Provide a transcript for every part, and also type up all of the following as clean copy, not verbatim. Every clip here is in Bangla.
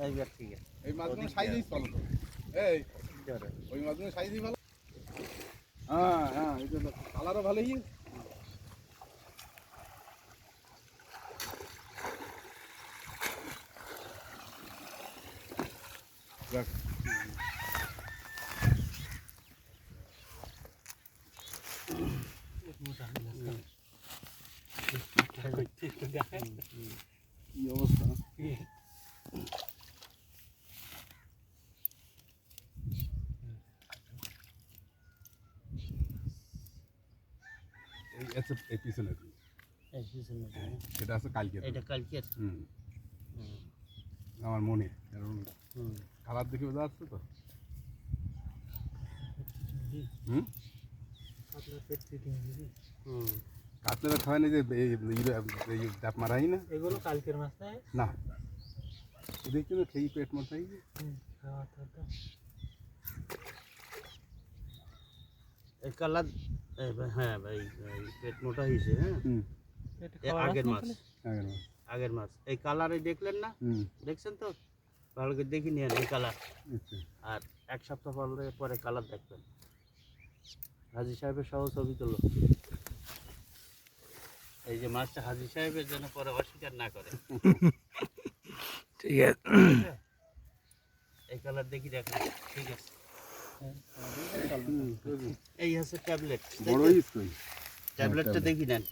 এইবার ঠিক আছে। এই মাছগুলো সাইজই ভালো তো। এই ওই মাছগুলো সাইজই ভালো। হ্যাঁ হ্যাঁ, এই যে কালারও ভালোই। দেখ কি অবস্থা। এই পিছনে এটা আছে কালকে, এটা কালকের। আমার মনে কালার দেখে বোঝা যাচ্ছে তো। কাতলা খাওয়া নেই যে ডাব মারাই না, এগুলো কালকের মাছ না দেখছি না খেয়ে পেট মাথাই। এই কালার, হ্যাঁ ভাই পেট মোটা হয়েছে। হ্যাঁ আগের মাছ এই কালারে দেখলেন না? দেখছেন তো, ভালো করে দেখি নিয়ে এই কালার। আর এক সপ্তাহ পরে কালার দেখবেন। হাজি সাহেবের সহ ছবি তোলো। এই যে মাছটা হাজি সাহেবের যেন পরে অস্বীকার না করে। ঠিক আছে, এই কালার দেখি দেখেন। ঠিক আছে, এই হচ্ছে ট্যাবলেট। ট্যাবলেটটা দেখি নেন।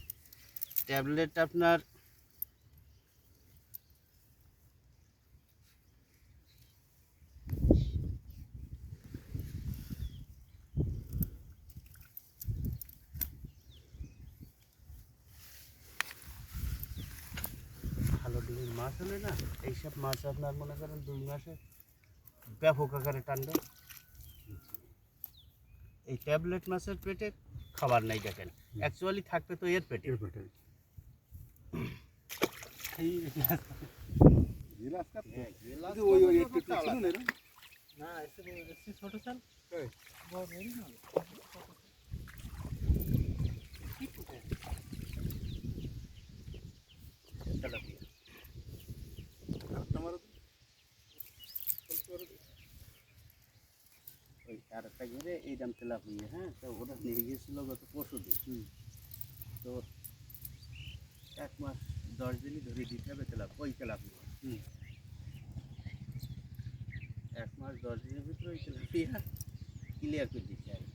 ট্যাবলেট আপনার ভালো ডিমের মাছ হলে না, এইসব মাছ আপনার মনে করেন 2 মাসে ব্যাপক আকারে টানবে। এই ট্যাবলেট মাছের পেটে খাবার নাই দেখেন, অ্যাকচুয়ালি থাকবে তো এর পেটে। ছোট চাল ওই আরেকটা ঘিরে এই দাম তেলাপিয়া। হ্যাঁ, তো ওটা নিয়ে গিয়েছিল গত পরশুদিন। তো 1 মাস 10 দিনই ধরে দিতে হবে ওই তেলাপিয়া। 1 মাস 10 দিনের ভিতরে ওই তেলাপিয়া ক্লিয়ার করে দিতে হবে।